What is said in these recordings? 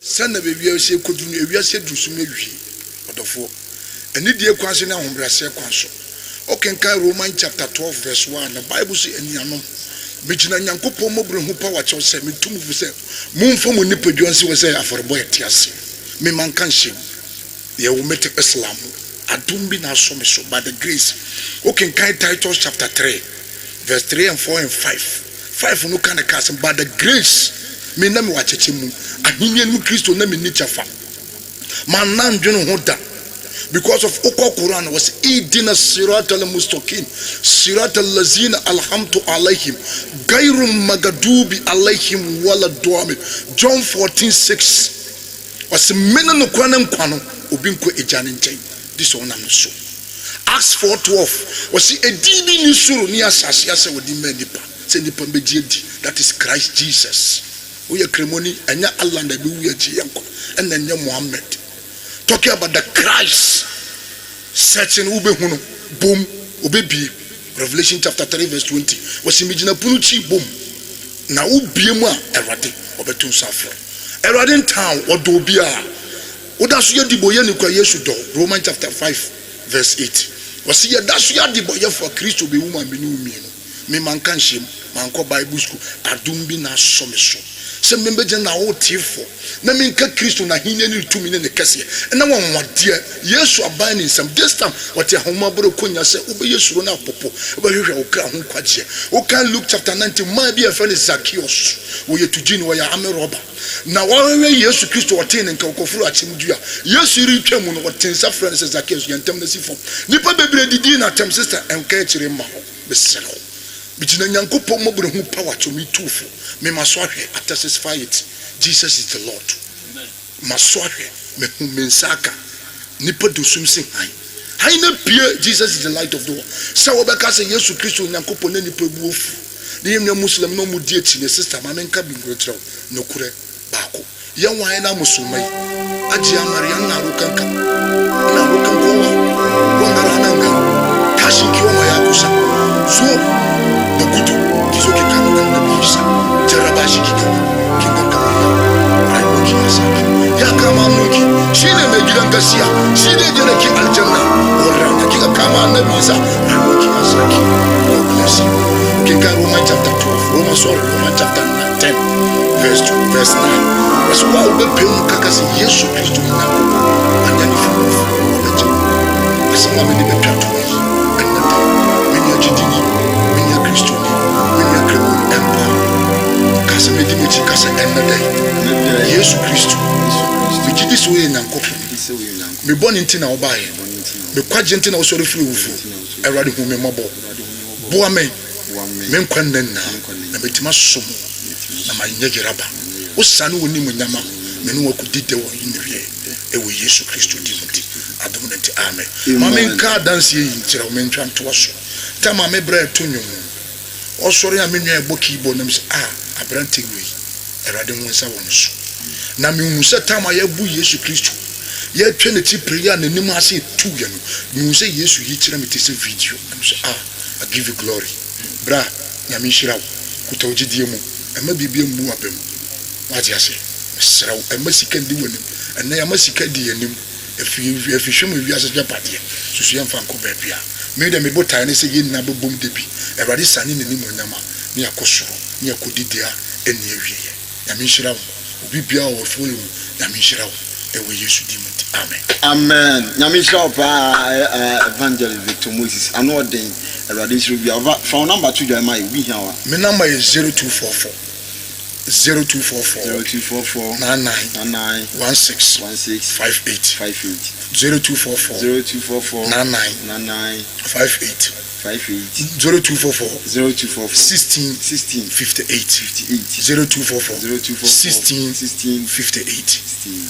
Sana baby, I say, could you say do some maybe? Or the four. And the dear question now, Brassia Consul. Okay, Romans chapter 12, verse 1. The Bible says, and Yano. Mijina nyankopo mobro hu power cho se metum fu se mumfo mu nipadwan se we se aforbo etiase me mankan shim ye wo mete Islam adum bi na so me so by the grace. Okay, Titus chapter 3 verse 3 and 4 and 5 no kan ka by the grace me na me wa cheche mu ahimye nu Kristo na me ni chafa man na ndwene ho da. Because of Oko Quran was Idina Sirat al-Mustaqim, Sirat al-Lazina alhamtu alayhim, Gairum Magadubi alayhim wala duame. John 14:6 was Mena no Kwanam Kwano, Ubinko Ejaninjay. This one I'm so. Acts 4:12 was a dini nisuru ni asasiasa with the menipa. Send the Pambejedi, that is Christ Jesus. We are Cremoni, and ya Allah and we are Chianko, and then Muhammad. Talking about the Christ, searching ube huno, boom, ube bi. Revelation chapter 3 verse 20. Was imagine punuchi boom. Na ubi mwa erade obetun safro. Erade town odobia. Odasuya diboye ni kwa Yesu do. Romans chapter 5 verse 8. Was ya dasuya diboye for Christ be woman be no mi no. Me mankan shim, manko Bible school adumbi na someso. Se membeje na wo tifo na menka Kristo na hinye ni tumi ne kese na wonwade Yesu aban ni nsam this time what ya homa bro konya se ube Yesu na popo ube hwehwe wo kra ho kwaje wo kan Luke chapter 19 ma bi afani Zacchaeus wo yetugini wo ya ameroba na wawe Yesu Kristo wote ne nka okofuru achimdua Yesu ri twam no wote nsa frɛ ne Zacchaeus yentam na sifo nipa bebre didi na tem sister enka kire ma ho beselo bijina nyankopo mobro hu power to me tufo me maswahwe satisfy it. Jesus is the Lord. Maswahwe me hu mensaka nipa dosum sin hai na pie. Jesus is the light of the world. Sa obeka se Yesu Kristo nyankopo na nipa buofu ne yemnya Muslim no mu die ti ne sister ma menka bi ngretraw no kure baako yan wan na musumai aji amarian na rukanka wangara nanga kashi kiwa ya kusa so the good kizo kikamu na bisa terabashi kikamu kikamu raiboki asaki ya kama nuki shine megidan gasia shine jere ki aljanna wala kika kama na bisa raiboki asaki. God bless you. Kika Romans chapter 12 Romans chapter 10 verse 2 verse 9 was why we pay kakasi Yesu Kristo na andani fufu obeje asema mimi nimepata anata mimi ajidini mimi ya Kristo mimi ya Kristo empire kasa medimiti kasa endada Yesu Kristo bijidi so ye nyankopɔ me bɔne nti na obaye me kwaje nti na wo sɔre firi wufu Awurade hu me mɔbɔ boa me men kwanna na betima som na manyegiraba usane woni munyama me no wakudide wo yinwe ewe Yesu Kristo di muti adom nti amen mamen ka dance yi nkyira wo mentwa nto so ta mame bra to nwum osori amenwa eboki ibo nam se abrante wi Awurade hu nsa won so na me hu se ta ma ya bu Yesu Kristo ye twa ne ti prayer na nim ase tu ya no me hu se Yesu yi kyira me te se video nam se I give you glory bra nyame hirawo kutawgidie mu ema bibie mu abem wati ase srawo ema sika ndi wonim ena ya masika di yanim efihwem wiase japade susu yamfa nko baabia me de me botai ne se yin na bobom debi Awurade sane ne nim onyama ne yakosoro ne yakodidia eni awiye nyame hirawo obi bia wo folu nyame hirawo ewe Yesu di mu amen amen nyame hirawo pa evangelist Victor Moses anoden Awurade hirawo bia phone number to join my we here my number is 0244 0244 99 16 58 0244 99 58 0244 16 58 0244 16 58.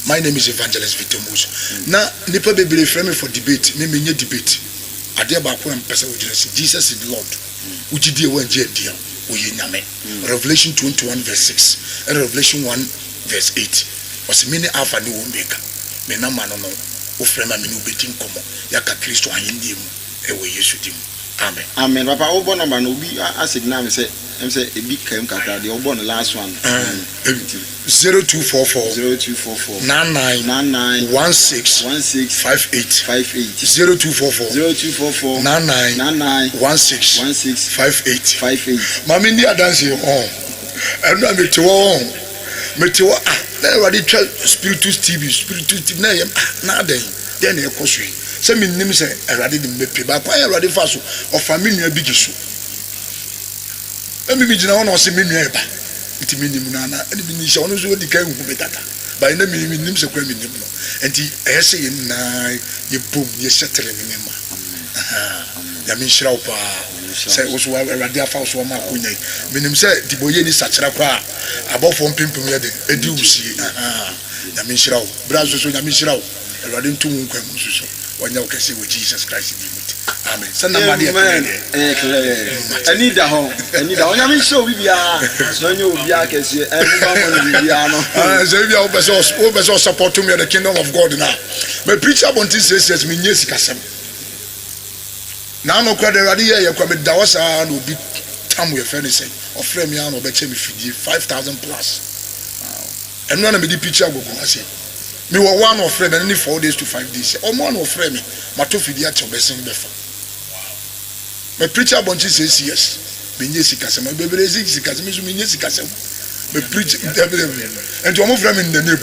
My name is Evangelist Victor Moses. Now, nipa bebele frame me for debate. Me menye debate. Ade ba ko empesa wo Jesus is Lord. Ujidie wanje dia oye nyame. Revelation 21 verse 6 and Revelation 1 verse 8. Was many alpha ni omega. Me na mano no o frame me no beti nkomo. Yaka Kristo ayendie mu ewe Yesu dim. amen amen papa obo number no bi asignal me say a big came kakra the obo the last one 0244 0244 99 16 58 0244 99 16 58 mami ni adanse enu ametewo metewo na everybody try spiritus tv na den e koso se me nim se everybody dem mepe ba kwa everybody fa so of family bi gisu emi bi gina wona o se me nua eba iti me nim na na eni bi ni sha wono so di kan hu betata ba ina me nim se kwa me nim no enti ehse ye na ye bom ye shetere me ma ya min shira opa say oso everybody afa so ma konya me nim se diboye ni sachera kwa abofo mpimpim ye de edi usie ya min shira o brazo so ya min shira o everybody ntu nkwa mu so wanya okase with Jesus Christ di muti amen sanna ma de ani da onya min show bibia no nyo bibia kese ba mo bibia no so bibia o be so support me the kingdom of God now me preach about this says me nyesi kasem na no kwa de rade ye kwa me da wasa na obi tam we friend say ofre me an obeche me fidie 5000 plus and no na me di picture agogo ase me were one of friend and 4 days to 5 days o mo na ofre me mato fidie a chobesen befa me preach about this yes me nyesi kasem me beberezi kasem me so me nyesi kasem me preach and to move from in the name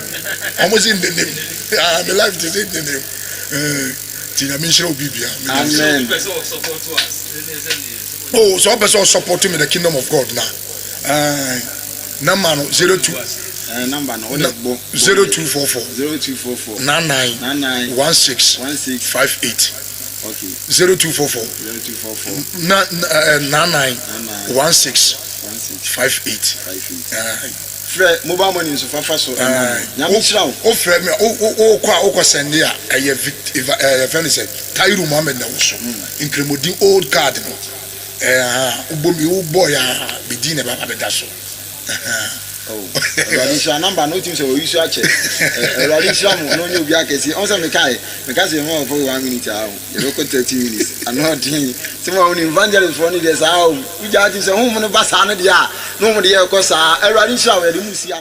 almost in the name my life is in the name tina mention obibia amen oh so person support me the kingdom of God now number 02 number no 0244 99 16 58 okay 0244 99 16 58 Fred mobile money so fafa so nyame chira o Fred me o kwa send ya say Tairu Mohammed na wo so incremodi old card no ubomi o boy a bidine baba beda so Radisha number no team say we use ache Radisha mo no nyo bi akesi on say me kai say mo for 1 minute ah you go 30 minutes and no tin say mo on evangelist for ni dey say we just say hu mo no ba sa no dia no mo dey ko sa Radisha we dey musia